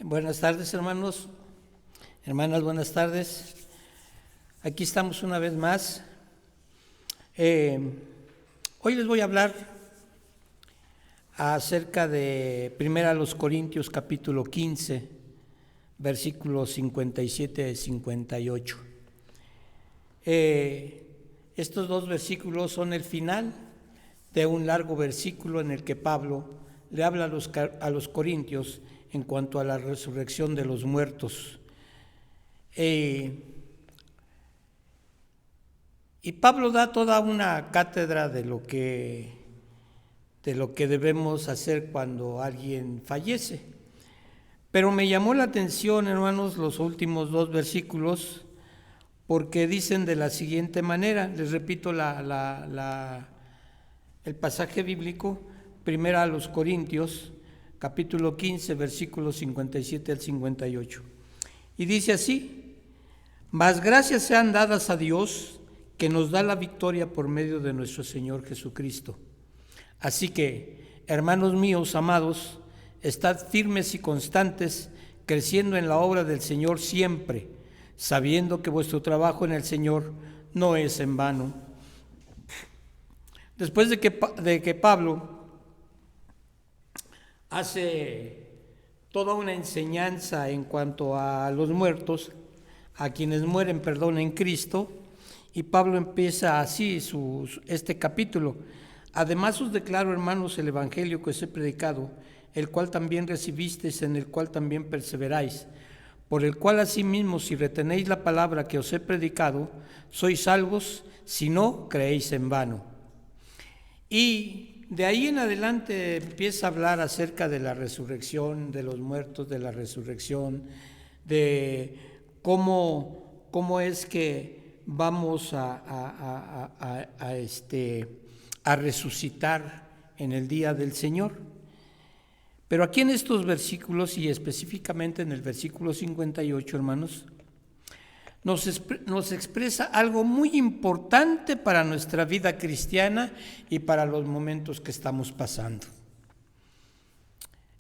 Buenas tardes, hermanos, hermanas, buenas tardes. Aquí estamos una vez más. Hoy les voy a hablar acerca de 1 Corintios capítulo 15, versículos 57 y 58. Estos dos versículos son el final de un largo versículo en el que Pablo le habla a los corintios en cuanto a la resurrección de los muertos. Y Pablo da toda una cátedra de lo que debemos hacer cuando alguien fallece. Pero me llamó la atención, hermanos, los últimos dos versículos, porque dicen de la siguiente manera. Les repito el pasaje bíblico, 1 Corintios, capítulo 15, versículos 57 al 58. Y dice así: mas gracias sean dadas a Dios, que nos da la victoria por medio de nuestro Señor Jesucristo. Así que, hermanos míos amados, estad firmes y constantes, creciendo en la obra del Señor siempre, sabiendo que vuestro trabajo en el Señor no es en vano. Después de que Pablo hace toda una enseñanza en cuanto a los muertos, a quienes mueren, en Cristo, y Pablo empieza así este capítulo: además os declaro, hermanos, el evangelio que os he predicado, el cual también recibisteis, en el cual también perseveráis, por el cual asimismo, si retenéis la palabra que os he predicado, sois salvos, si no creéis en vano. Y de ahí en adelante empieza a hablar acerca de la resurrección de los muertos, de la resurrección, de cómo es que vamos a resucitar en el día del Señor. Pero aquí en estos versículos, y específicamente en el versículo 58, hermanos, nos expresa algo muy importante para nuestra vida cristiana y para los momentos que estamos pasando.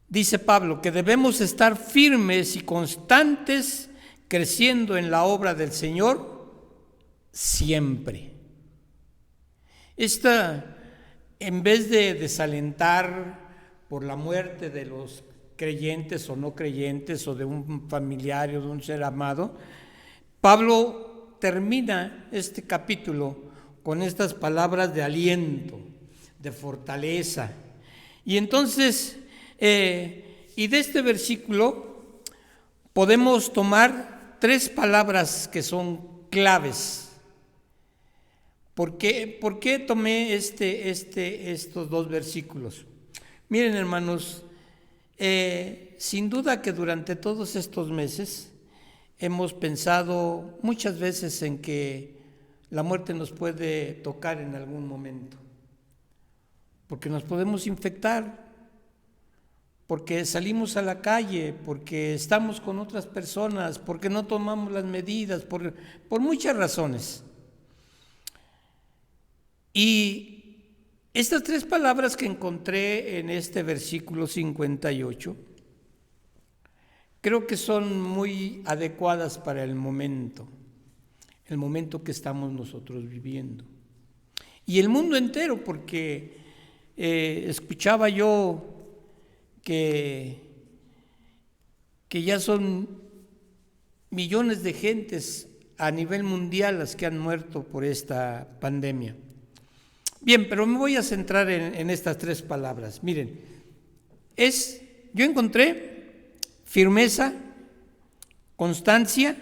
Dice Pablo que debemos estar firmes y constantes, creciendo en la obra del Señor siempre. En vez de desalentar por la muerte de los creyentes o no creyentes, o de un familiar o de un ser amado, Pablo termina este capítulo con estas palabras de aliento, de fortaleza. Y entonces, y de este versículo podemos tomar tres palabras que son claves. ¿Por qué tomé estos dos versículos? Miren, hermanos, sin duda que durante todos estos meses hemos pensado muchas veces en que la muerte nos puede tocar en algún momento, porque nos podemos infectar, porque salimos a la calle, porque estamos con otras personas, porque no tomamos las medidas, por muchas razones. Y estas tres palabras que encontré en este versículo 58 creo que son muy adecuadas para el momento que estamos nosotros viviendo. Y el mundo entero, porque escuchaba yo que ya son millones de gentes a nivel mundial las que han muerto por esta pandemia. Bien, pero me voy a centrar en estas tres palabras. Miren, yo encontré firmeza, constancia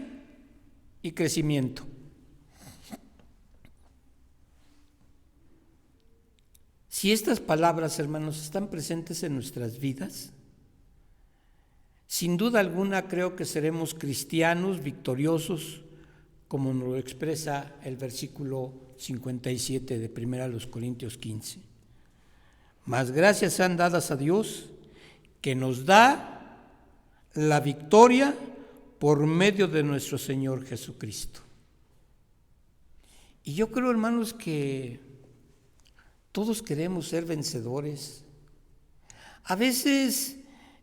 y crecimiento. Si estas palabras, hermanos, están presentes en nuestras vidas, sin duda alguna creo que seremos cristianos victoriosos, como nos lo expresa el versículo 57 de 1 Corintios 15. Mas gracias sean dadas a Dios, que nos da la victoria por medio de nuestro Señor Jesucristo. Y yo creo, hermanos, que todos queremos ser vencedores. A veces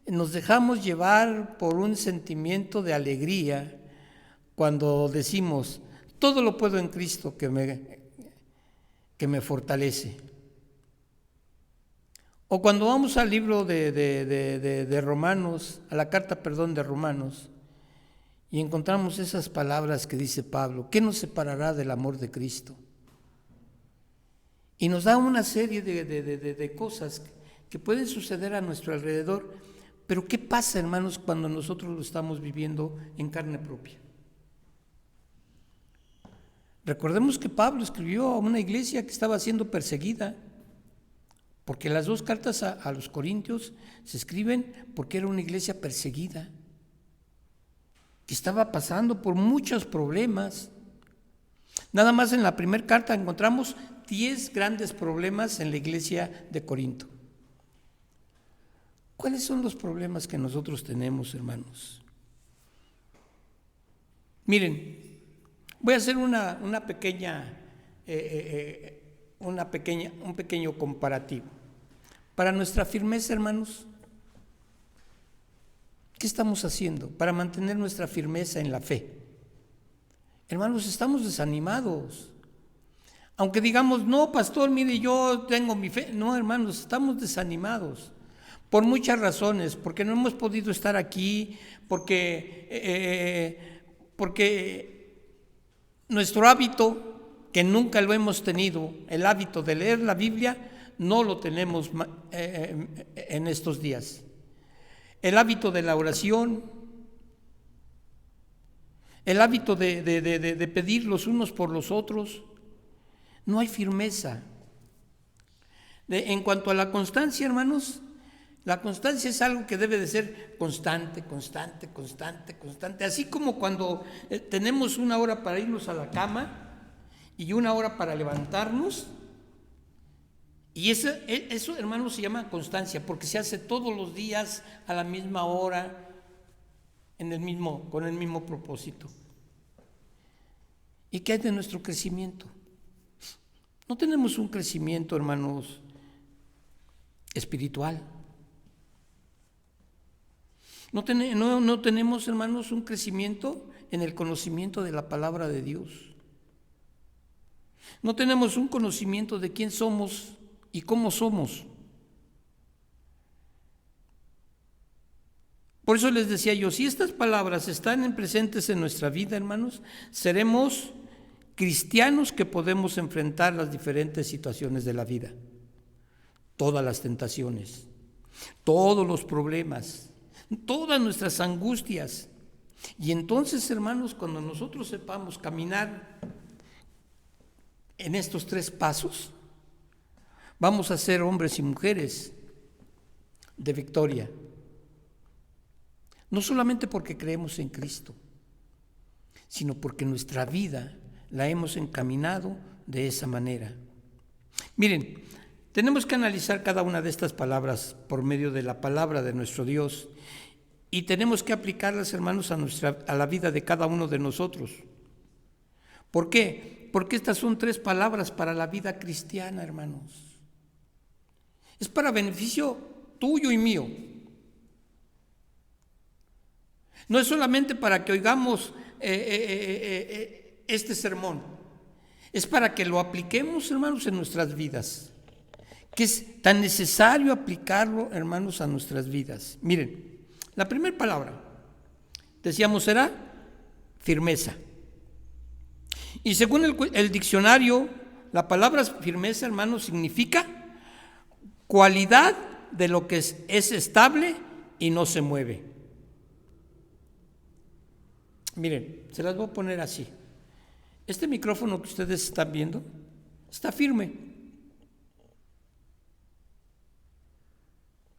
nos dejamos llevar por un sentimiento de alegría cuando decimos, todo lo puedo en Cristo que me fortalece. O cuando vamos al libro de Romanos, a la carta, de Romanos, y encontramos esas palabras que dice Pablo, ¿qué nos separará del amor de Cristo? Y nos da una serie de cosas que pueden suceder a nuestro alrededor, pero ¿qué pasa, hermanos, cuando nosotros lo estamos viviendo en carne propia? Recordemos que Pablo escribió a una iglesia que estaba siendo perseguida, porque las dos cartas a los Corintios se escriben porque era una iglesia perseguida, que estaba pasando por muchos problemas. Nada más en la primera carta encontramos 10 grandes problemas en la iglesia de Corinto. ¿Cuáles son los problemas que nosotros tenemos, hermanos? Miren, voy a hacer un pequeño comparativo. Para nuestra firmeza, hermanos, ¿qué estamos haciendo para mantener nuestra firmeza en la fe? Hermanos, estamos desanimados. Aunque digamos, no, pastor, mire, yo tengo mi fe. No, hermanos, estamos desanimados. Por muchas razones, porque no hemos podido estar aquí, porque nuestro hábito, que nunca lo hemos tenido, el hábito de leer la Biblia, no lo tenemos en estos días. El hábito de la oración, el hábito de pedir los unos por los otros, no hay firmeza. En cuanto a la constancia, hermanos, la constancia es algo que debe de ser constante, así como cuando tenemos una hora para irnos a la cama y una hora para levantarnos, y eso, hermanos, se llama constancia, porque se hace todos los días a la misma hora, con el mismo propósito. ¿Y qué hay de nuestro crecimiento? No tenemos un crecimiento, hermanos, espiritual. No tenemos, hermanos, un crecimiento en el conocimiento de la palabra de Dios. No tenemos un conocimiento de quién somos y cómo somos. Por eso les decía yo, si estas palabras están presentes en nuestra vida, hermanos, seremos cristianos que podemos enfrentar las diferentes situaciones de la vida, todas las tentaciones, todos los problemas, todas nuestras angustias. Y entonces, hermanos, cuando nosotros sepamos caminar en estos 3 pasos, vamos a ser hombres y mujeres de victoria. No solamente porque creemos en Cristo, sino porque nuestra vida la hemos encaminado de esa manera. Miren, tenemos que analizar cada una de estas palabras por medio de la palabra de nuestro Dios y tenemos que aplicarlas, hermanos, a la vida de cada uno de nosotros. ¿Por qué? Porque estas son 3 palabras para la vida cristiana, hermanos. Es para beneficio tuyo y mío. No es solamente para que oigamos este sermón, es para que lo apliquemos, hermanos, en nuestras vidas, que es tan necesario aplicarlo, hermanos, a nuestras vidas. Miren, la primera palabra, decíamos, será firmeza. Y según el diccionario, la palabra firmeza, hermanos, significa cualidad de lo que es estable y no se mueve. Miren, se las voy a poner así. Este micrófono que ustedes están viendo está firme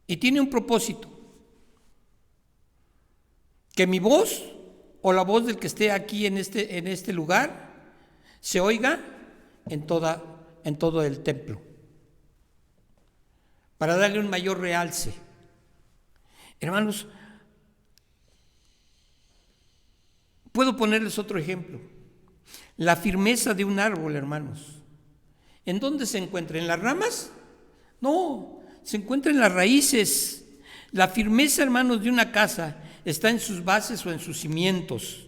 y tiene un propósito: que mi voz o la voz del que esté aquí en este lugar se oiga en todo el templo, para darle un mayor realce. Hermanos, puedo ponerles otro ejemplo. La firmeza de un árbol, hermanos. ¿En dónde se encuentra? ¿En las ramas? No, se encuentra en las raíces. La firmeza, hermanos, de una casa está en sus bases o en sus cimientos.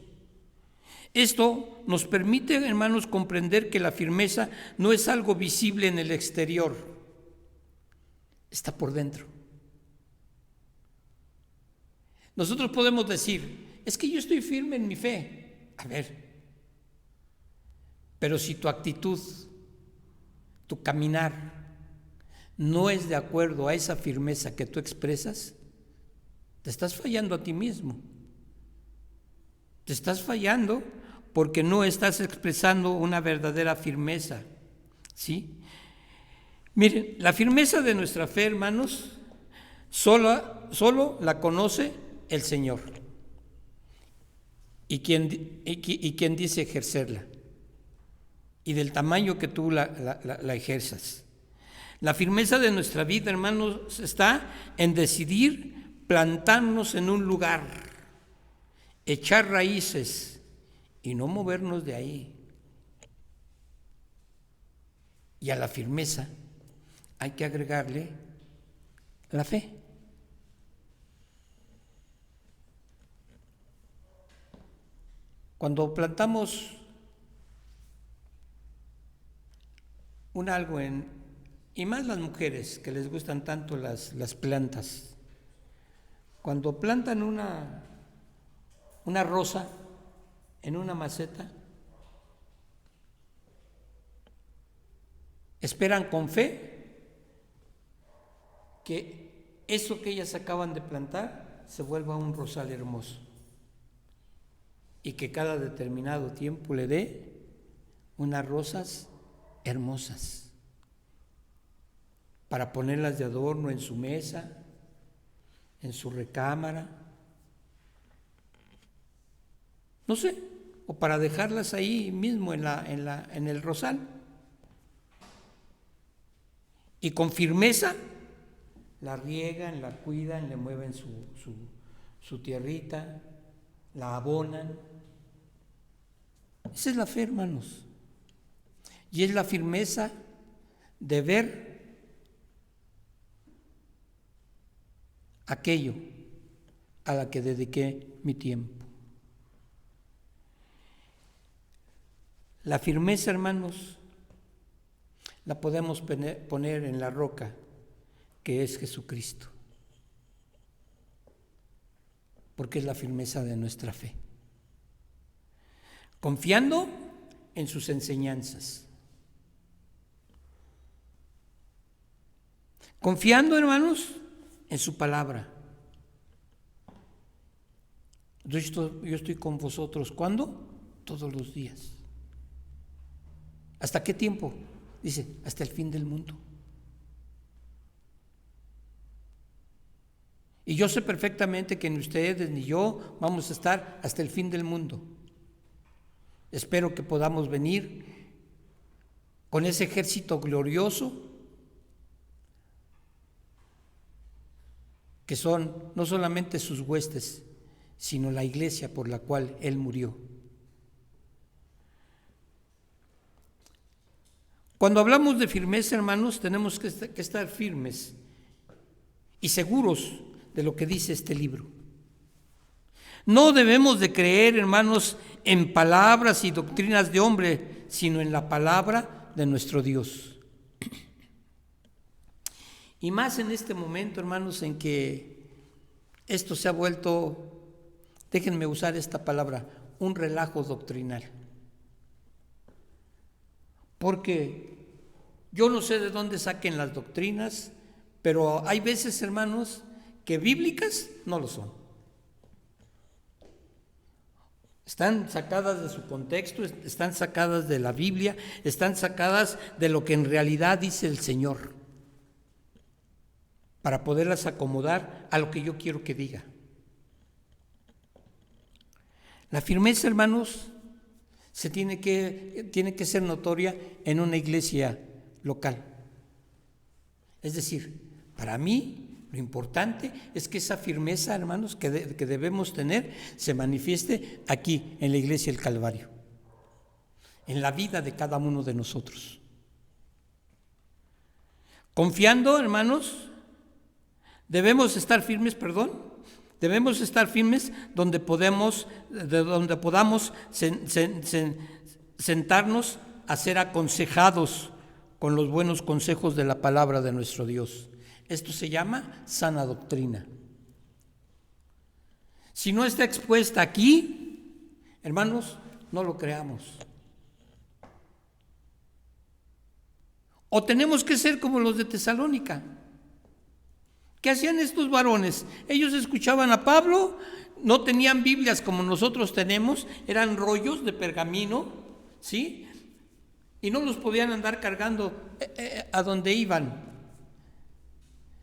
Esto nos permite, hermanos, comprender que la firmeza no es algo visible en el exterior, está por dentro. Nosotros podemos decir, es que yo estoy firme en mi fe. A ver, pero si tu actitud, tu caminar, no es de acuerdo a esa firmeza que tú expresas, te estás fallando a ti mismo. Te estás fallando porque no estás expresando una verdadera firmeza, ¿sí? Miren, la firmeza de nuestra fe, hermanos, solo la conoce el Señor. ¿Y quién dice ejercerla? Y del tamaño que tú la ejerzas. La firmeza de nuestra vida, hermanos, está en decidir plantarnos en un lugar, echar raíces y no movernos de ahí. Y a la firmeza hay que agregarle la fe. Cuando plantamos un algo y más las mujeres que les gustan tanto las plantas, cuando plantan una rosa en una maceta, esperan con fe que eso que ellas acaban de plantar se vuelva un rosal hermoso y que cada determinado tiempo le dé unas rosas hermosas para ponerlas de adorno en su mesa, en su recámara, no sé, o para dejarlas ahí mismo en el rosal. Y con firmeza la riegan, la cuidan, le mueven su tierrita, la abonan. Esa es la fe, hermanos. Y es la firmeza de ver aquello a la que dediqué mi tiempo. La firmeza, hermanos, la podemos poner en la roca que es Jesucristo, porque es la firmeza de nuestra fe. Confiando en sus enseñanzas. Confiando, hermanos, en su palabra. Yo estoy con vosotros, ¿cuándo? Todos los días. ¿Hasta qué tiempo? Dice, hasta el fin del mundo. Y yo sé perfectamente que ni ustedes ni yo vamos a estar hasta el fin del mundo. Espero que podamos venir con ese ejército glorioso que son no solamente sus huestes, sino la iglesia por la cual Él murió. Cuando hablamos de firmeza, hermanos, tenemos que estar firmes y seguros de lo que dice este libro. No debemos de creer, hermanos, en palabras y doctrinas de hombre, sino en la palabra de nuestro Dios. Y más en este momento, hermanos, en que esto se ha vuelto, déjenme usar esta palabra, un relajo doctrinal. Porque yo no sé de dónde saquen las doctrinas, pero hay veces, hermanos, que bíblicas no lo son. Están sacadas de su contexto, están sacadas de la Biblia, están sacadas de lo que en realidad dice el Señor, para poderlas acomodar a lo que yo quiero que diga. La firmeza, hermanos, tiene que ser notoria en una iglesia local. Es decir, para mí lo importante es que esa firmeza, hermanos, que debemos tener, se manifieste aquí en la iglesia del Calvario, en la vida de cada uno de nosotros. Confiando, hermanos, Debemos estar firmes, debemos estar firmes donde podamos sentarnos a ser aconsejados con los buenos consejos de la palabra de nuestro Dios. Esto se llama sana doctrina. Si no está expuesta aquí, hermanos, no lo creamos. O tenemos que ser como los de Tesalónica. ¿Qué hacían estos varones? Ellos escuchaban a Pablo, no tenían Biblias como nosotros tenemos, eran rollos de pergamino, ¿sí? Y no los podían andar cargando a donde iban,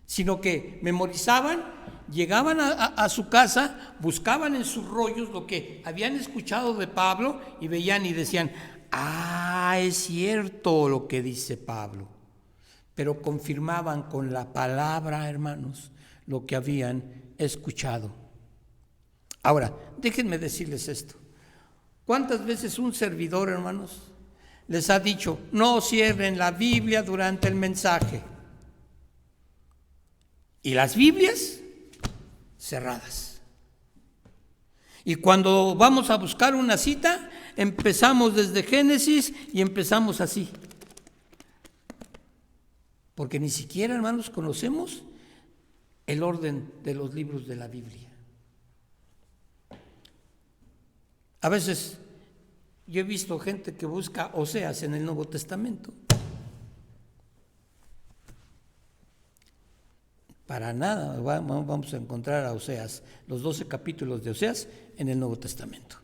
sino que memorizaban, llegaban a su casa, buscaban en sus rollos lo que habían escuchado de Pablo y veían y decían, es cierto lo que dice Pablo. Pero confirmaban con la palabra, hermanos, lo que habían escuchado. Ahora, déjenme decirles esto. ¿Cuántas veces un servidor, hermanos, les ha dicho, no cierren la Biblia durante el mensaje? Y las Biblias cerradas. Y cuando vamos a buscar una cita, empezamos desde Génesis y empezamos así. Porque ni siquiera, hermanos, conocemos el orden de los libros de la Biblia. A veces yo he visto gente que busca Oseas en el Nuevo Testamento. Para nada vamos a encontrar a Oseas, los 12 capítulos de Oseas en el Nuevo Testamento.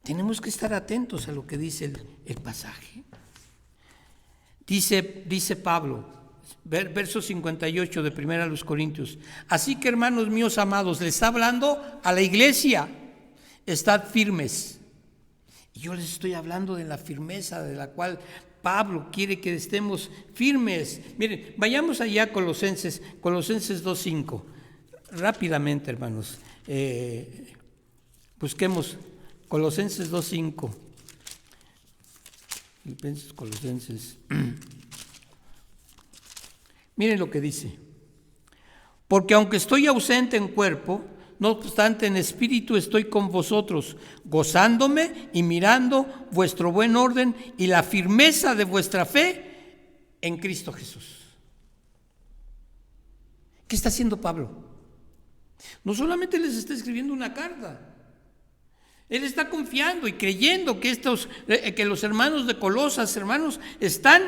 Tenemos que estar atentos a lo que dice el pasaje. Dice Pablo, verso 58 de 1 Corintios, así que hermanos míos amados, le está hablando a la iglesia, estad firmes. Y yo les estoy hablando de la firmeza de la cual Pablo quiere que estemos firmes. Miren, vayamos allá a Colosenses 2:5, rápidamente, hermanos, busquemos Colosenses 2:5. Colosenses. Miren lo que dice. Porque aunque estoy ausente en cuerpo, no obstante en espíritu estoy con vosotros, gozándome y mirando vuestro buen orden y la firmeza de vuestra fe en Cristo Jesús. ¿Qué está haciendo Pablo? No solamente les está escribiendo una carta. Él está confiando y creyendo que los hermanos de Colosas, hermanos, están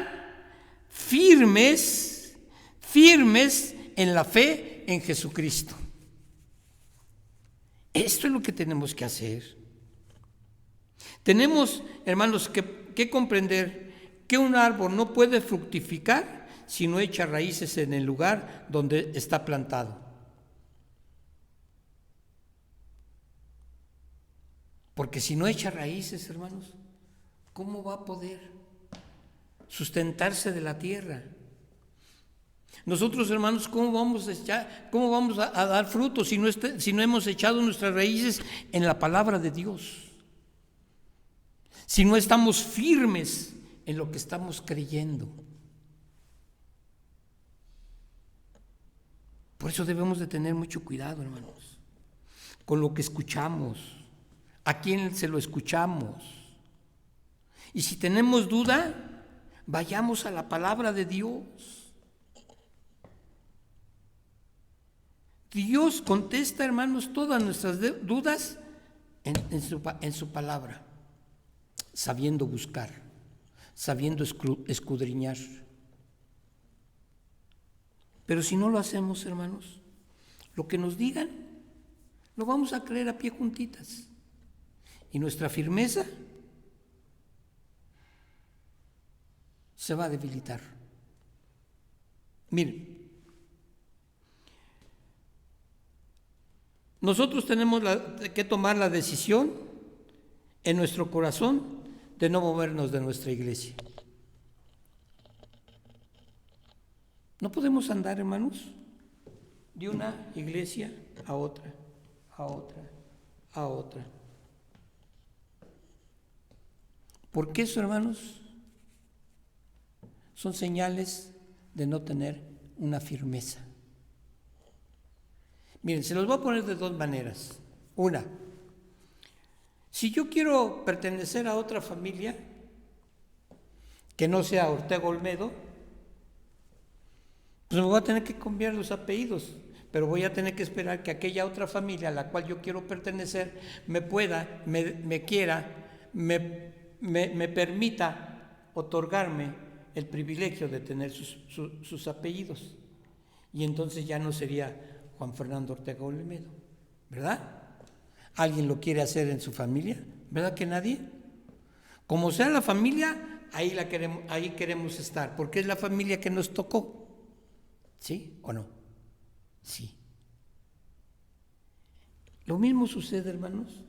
firmes en la fe en Jesucristo. Esto es lo que tenemos que hacer. Tenemos, hermanos, que comprender que un árbol no puede fructificar si no echa raíces en el lugar donde está plantado. Porque si no echa raíces, hermanos, ¿cómo va a poder sustentarse de la tierra? Nosotros, hermanos, ¿cómo vamos a dar frutos si no hemos echado nuestras raíces en la palabra de Dios? Si no estamos firmes en lo que estamos creyendo. Por eso debemos de tener mucho cuidado, hermanos, con lo que escuchamos. ¿A quién se lo escuchamos? Y si tenemos duda, vayamos a la palabra de Dios. Dios contesta, hermanos, todas nuestras dudas en su palabra, sabiendo buscar, sabiendo escudriñar. Pero si no lo hacemos, hermanos, lo que nos digan, lo vamos a creer a pie juntitas. Y nuestra firmeza se va a debilitar. Miren, nosotros tenemos que tomar la decisión en nuestro corazón de no movernos de nuestra iglesia. No podemos andar, hermanos, de una iglesia a otra, a otra, a otra. Porque eso, hermanos, son señales de no tener una firmeza. Miren, se los voy a poner de dos maneras. Una, si yo quiero pertenecer a otra familia que no sea Ortega Olmedo, pues me voy a tener que cambiar los apellidos, pero voy a tener que esperar que aquella otra familia a la cual yo quiero pertenecer me pueda, me quiera, me permita otorgarme el privilegio de tener sus apellidos. Y entonces ya no sería Juan Fernando Ortega Olmedo, ¿verdad? ¿Alguien lo quiere hacer en su familia? ¿Verdad que nadie? Como sea la familia, ahí queremos estar, porque es la familia que nos tocó. ¿Sí o no? Sí. Lo mismo sucede, hermanos,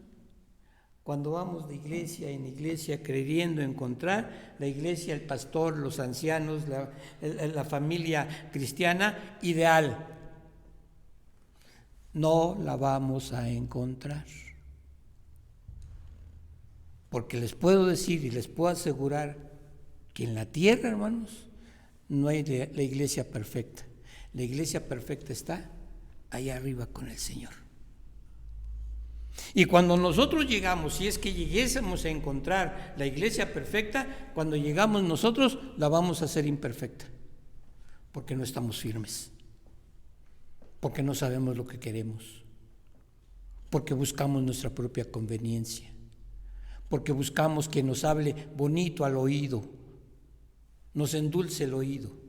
cuando vamos de iglesia en iglesia queriendo encontrar la iglesia, el pastor, los ancianos, la familia cristiana ideal. No la vamos a encontrar. Porque les puedo decir y les puedo asegurar que en la tierra, hermanos, no hay la iglesia perfecta. La iglesia perfecta está allá arriba con el Señor. Y cuando nosotros llegamos, si es que lleguésemos a encontrar la iglesia perfecta, cuando llegamos nosotros la vamos a hacer imperfecta, porque no estamos firmes, porque no sabemos lo que queremos, porque buscamos nuestra propia conveniencia, porque buscamos que nos hable bonito al oído, nos endulce el oído.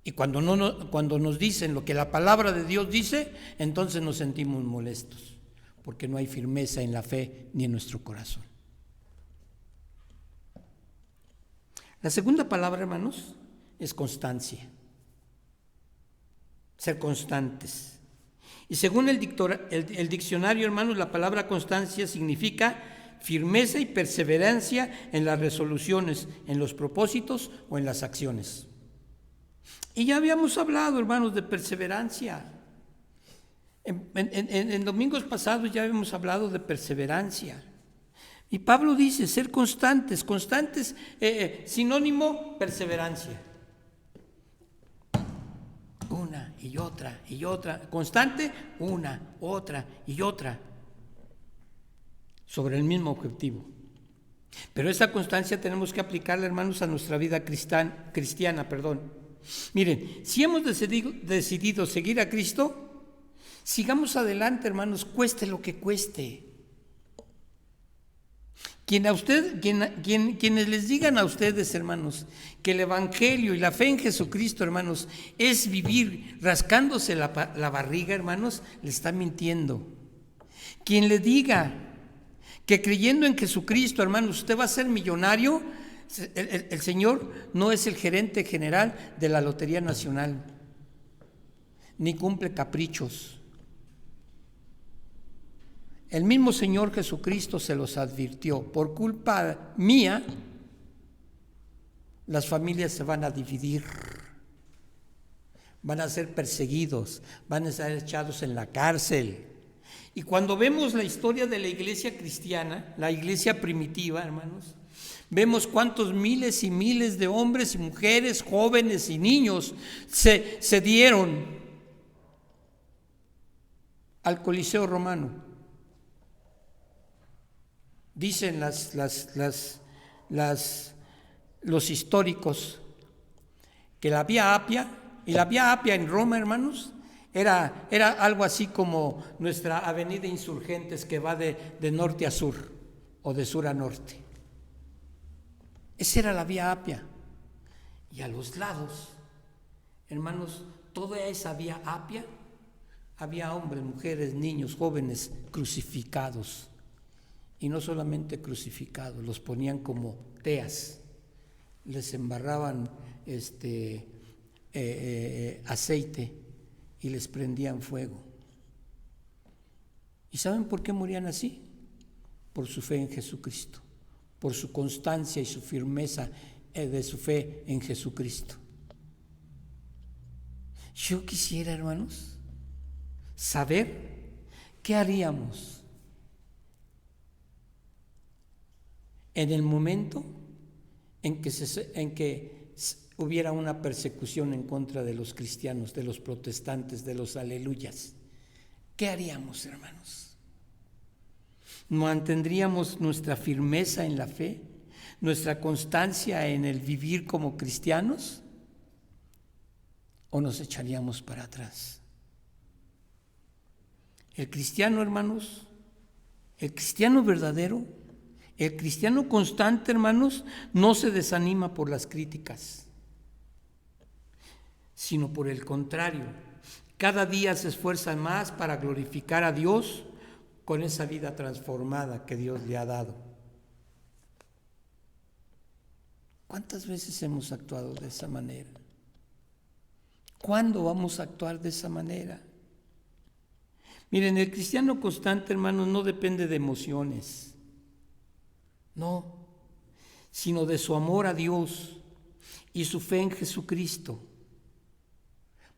Y cuando nos dicen lo que la palabra de Dios dice, entonces nos sentimos molestos, porque no hay firmeza en la fe ni en nuestro corazón. La segunda palabra, hermanos, es constancia. Ser constantes. Y según el diccionario, hermanos, la palabra constancia significa firmeza y perseverancia en las resoluciones, en los propósitos o en las acciones. Y ya habíamos hablado, hermanos, de perseverancia. En domingos pasados ya habíamos hablado de perseverancia. Y Pablo dice, ser constantes, sinónimo, perseverancia. Una y otra, constante, una, otra y otra, sobre el mismo objetivo. Pero esa constancia tenemos que aplicarla, hermanos, a nuestra vida cristiana. Miren, si hemos decidido seguir a Cristo, sigamos adelante, hermanos, cueste lo que cueste. Quienes les digan a ustedes, hermanos, que el Evangelio y la fe en Jesucristo, hermanos, es vivir rascándose la barriga, hermanos, le está mintiendo. Quien le diga que creyendo en Jesucristo, hermanos, usted va a ser millonario, el Señor no es el gerente general de la Lotería Nacional, ni cumple caprichos. El mismo Señor Jesucristo se los advirtió: por culpa mía, las familias se van a dividir, van a ser perseguidos, van a ser echados en la cárcel. Y cuando vemos la historia de la iglesia cristiana, la iglesia primitiva, hermanos, vemos cuántos miles y miles de hombres y mujeres, jóvenes y niños se dieron al Coliseo romano. Dicen los históricos que la Vía Apia, y la Vía Apia en Roma, hermanos, era algo así como nuestra avenida Insurgentes, que va de norte a sur o de sur a norte. Esa era la Vía Apia. Y a los lados, hermanos, toda esa Vía Apia, había hombres, mujeres, niños, jóvenes crucificados. Y no solamente crucificados, los ponían como teas, les embarraban aceite y les prendían fuego. ¿Y saben por qué morían así? Por su fe en Jesucristo, por su constancia y su firmeza de su fe en Jesucristo. Yo quisiera, hermanos, saber qué haríamos en el momento en que hubiera una persecución en contra de los cristianos, de los protestantes, de los aleluyas, ¿qué haríamos, hermanos? ¿Mantendríamos nuestra firmeza en la fe, nuestra constancia en el vivir como cristianos? ¿O nos echaríamos para atrás? El cristiano, hermanos, el cristiano verdadero, el cristiano constante, hermanos, no se desanima por las críticas, sino por el contrario, cada día se esfuerza más para glorificar a Dios con esa vida transformada que Dios le ha dado. ¿Cuántas veces hemos actuado de esa manera? ¿Cuándo vamos a actuar de esa manera? Miren, el cristiano constante, hermanos, no depende de emociones, no, sino de su amor a Dios y su fe en Jesucristo.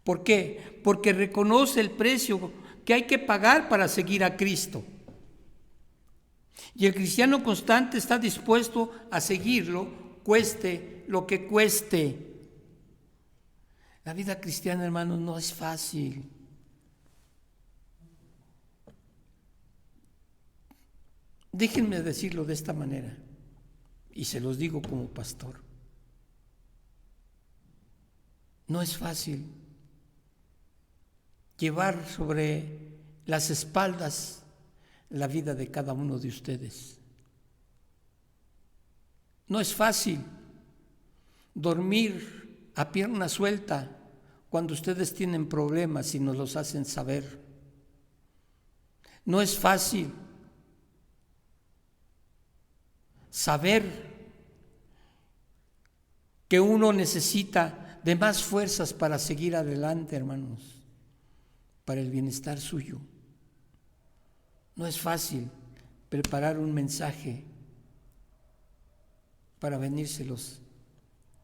¿Por qué? Porque reconoce el precio que hay que pagar para seguir a Cristo. Y el cristiano constante está dispuesto a seguirlo, cueste lo que cueste. La vida cristiana, hermanos, no es fácil. Déjenme decirlo de esta manera, y se los digo como pastor. No es fácil llevar sobre las espaldas la vida de cada uno de ustedes. No es fácil dormir a pierna suelta cuando ustedes tienen problemas y nos los hacen saber. No es fácil saber que uno necesita de más fuerzas para seguir adelante, hermanos, para el bienestar suyo. No es fácil preparar un mensaje para venírselos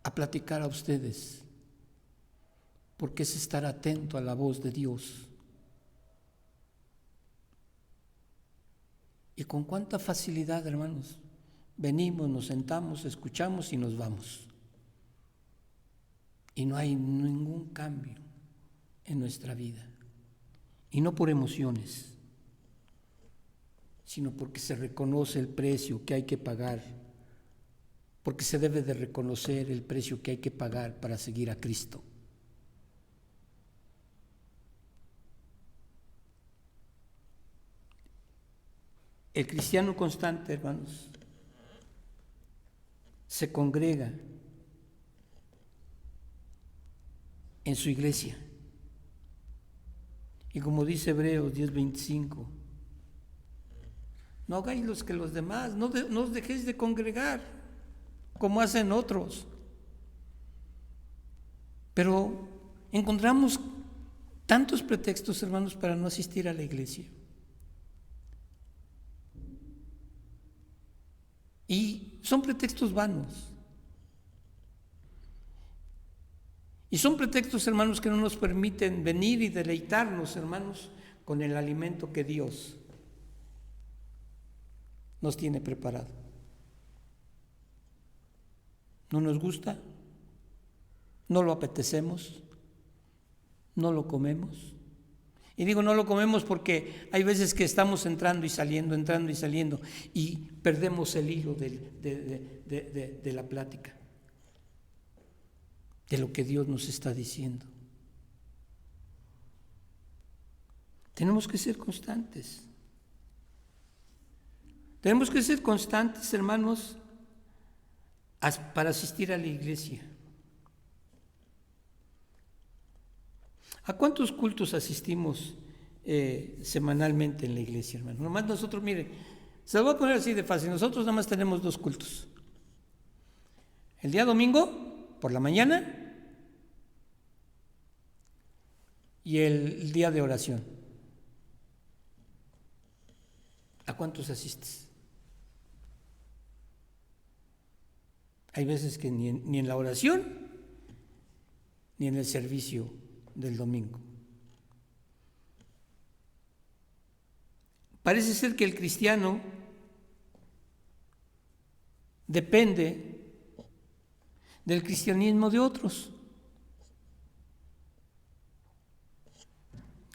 a platicar a ustedes, porque es estar atento a la voz de Dios. Y con cuánta facilidad, hermanos, venimos, nos sentamos, escuchamos y nos vamos. Y no hay ningún cambio en nuestra vida. Y no por emociones, sino porque se reconoce el precio que hay que pagar, porque se debe de reconocer el precio que hay que pagar para seguir a Cristo. El cristiano constante, hermanos, se congrega en su iglesia. Y como dice Hebreos 10:25, no hagáis los que los demás, no os dejéis de congregar como hacen otros. Pero encontramos tantos pretextos, hermanos, para no asistir a la iglesia. Y son pretextos vanos. Y son pretextos, hermanos, que no nos permiten venir y deleitarnos, hermanos, con el alimento que Dios nos tiene preparado. ¿No nos gusta? ¿No lo apetecemos? ¿No lo comemos? Y digo no lo comemos porque hay veces que estamos entrando y saliendo, y perdemos el hilo de la plática, de lo que Dios nos está diciendo. Tenemos que ser constantes. Tenemos que ser constantes, hermanos, para asistir a la iglesia. ¿A cuántos cultos asistimos semanalmente en la iglesia, hermano? Nomás nosotros, mire, se lo voy a poner así de fácil. Nosotros nada más tenemos 2 cultos. El día domingo, por la mañana, y el día de oración. ¿A cuántos asistes? Hay veces que ni en la oración, ni en el servicio del domingo. Parece ser que el cristiano depende del cristianismo de otros.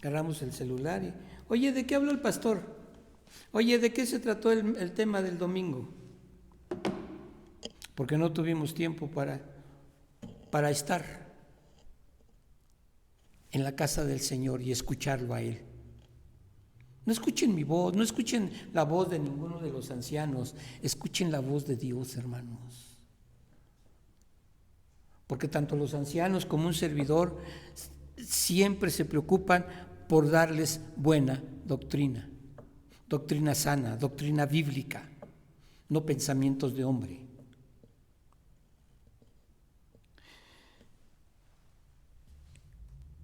Agarramos el celular y, oye, ¿de qué habló el pastor? Oye, ¿de qué se trató el tema del domingo? Porque no tuvimos tiempo para estar en la casa del Señor y escucharlo a Él. No escuchen mi voz, no escuchen la voz de ninguno de los ancianos, escuchen la voz de Dios, hermanos. Porque tanto los ancianos como un servidor siempre se preocupan por darles buena doctrina, doctrina sana, doctrina bíblica, no pensamientos de hombre.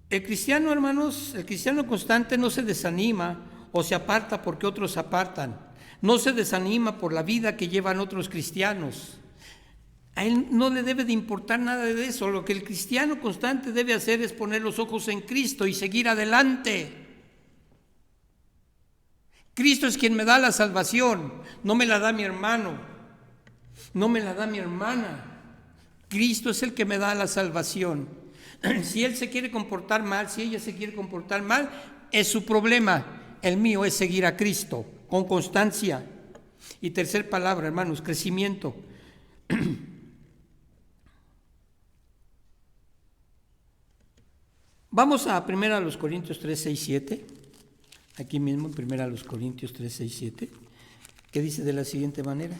El cristiano, hermanos, el cristiano constante no se desanima o se aparta porque otros se apartan. No se desanima por la vida que llevan otros cristianos. A él no le debe de importar nada de eso. Lo que el cristiano constante debe hacer es poner los ojos en Cristo y seguir adelante. Cristo es quien me da la salvación, no me la da mi hermano, no me la da mi hermana. Cristo es el que me da la salvación. Si él se quiere comportar mal, si ella se quiere comportar mal, es su problema. El mío es seguir a Cristo con constancia. Y tercer palabra, hermanos, crecimiento. Vamos a 1 Corintios 3, 6, 7. Aquí mismo, en 1 Corintios 3, 6, 7. Que dice de la siguiente manera.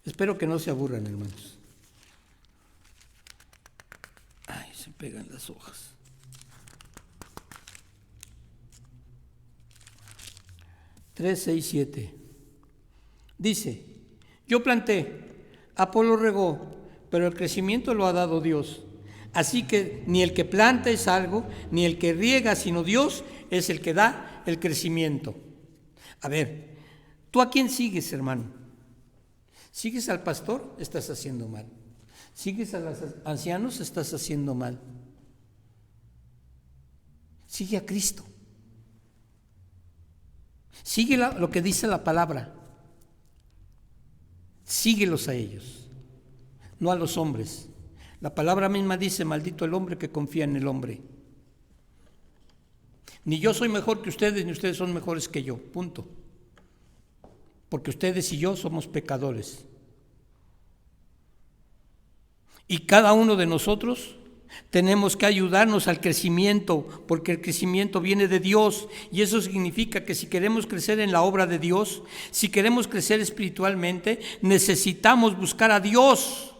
Espero que no se aburran, hermanos. Ay, se pegan las hojas. Tres, 6, 7. Dice, yo planté, Apolo regó, pero el crecimiento lo ha dado Dios. Así que ni el que planta es algo, ni el que riega, sino Dios es el que da el crecimiento. A ver, ¿tú a quién sigues, hermano? ¿Sigues al pastor? Estás haciendo mal. ¿Sigues a los ancianos? Estás haciendo mal. Sigue a Cristo. Sigue lo que dice la palabra. Síguelos a ellos, no a los hombres. La palabra misma dice, maldito el hombre que confía en el hombre. Ni yo soy mejor que ustedes, ni ustedes son mejores que yo, punto. Porque ustedes y yo somos pecadores. Y cada uno de nosotros tenemos que ayudarnos al crecimiento, porque el crecimiento viene de Dios, y eso significa que si queremos crecer en la obra de Dios, si queremos crecer espiritualmente, necesitamos buscar a Dios,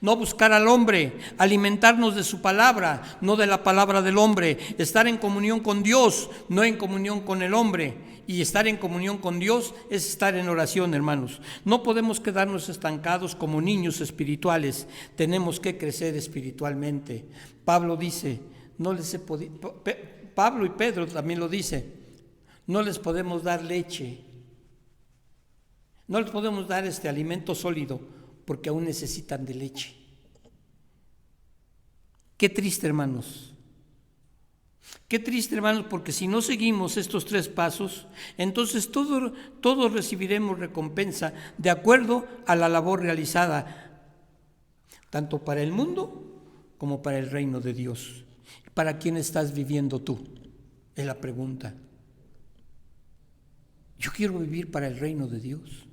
no buscar al hombre, alimentarnos de su palabra, no de la palabra del hombre, estar en comunión con Dios, no en comunión con el hombre. Y estar en comunión con Dios es estar en oración, hermanos. No podemos quedarnos estancados como niños espirituales, tenemos que crecer espiritualmente. Pablo dice, Pablo y Pedro también lo dice, no les podemos dar leche, no les podemos dar este alimento sólido, porque aún necesitan de leche. Qué triste, hermanos. Qué triste, hermanos, porque si no seguimos estos 3 pasos, entonces todos recibiremos recompensa de acuerdo a la labor realizada, tanto para el mundo como para el reino de Dios. ¿Para quién estás viviendo tú? Es la pregunta. Yo quiero vivir para el reino de Dios.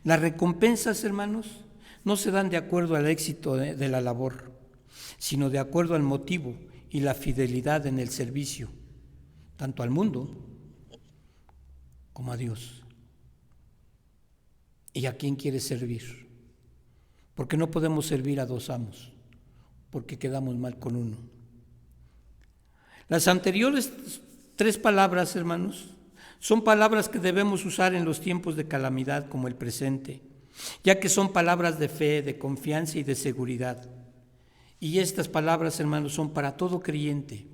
Las recompensas, hermanos, no se dan de acuerdo al éxito de la labor, sino de acuerdo al motivo y la fidelidad en el servicio, tanto al mundo como a Dios. ¿Y a quién quieres servir? Porque no podemos servir a 2 amos, porque quedamos mal con uno. Las anteriores 3 palabras, hermanos, son palabras que debemos usar en los tiempos de calamidad como el presente, ya que son palabras de fe, de confianza y de seguridad. Y estas palabras, hermanos, son para todo creyente.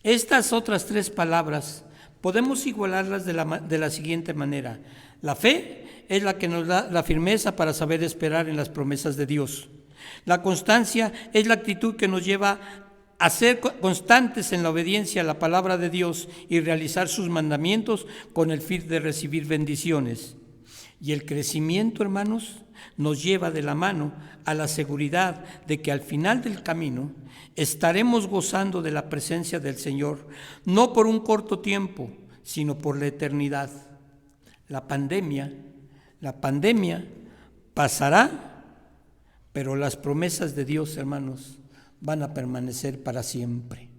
Estas otras 3 palabras podemos igualarlas de la siguiente manera. La fe es la que nos da la firmeza para saber esperar en las promesas de Dios. La constancia es la actitud que nos lleva a ser constantes en la obediencia a la palabra de Dios y realizar sus mandamientos con el fin de recibir bendiciones. Y el crecimiento, hermanos, nos lleva de la mano a la seguridad de que al final del camino estaremos gozando de la presencia del Señor, no por un corto tiempo, sino por la eternidad. La pandemia pasará, pero las promesas de Dios, hermanos, van a permanecer para siempre.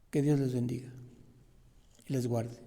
Que Dios les bendiga y les guarde.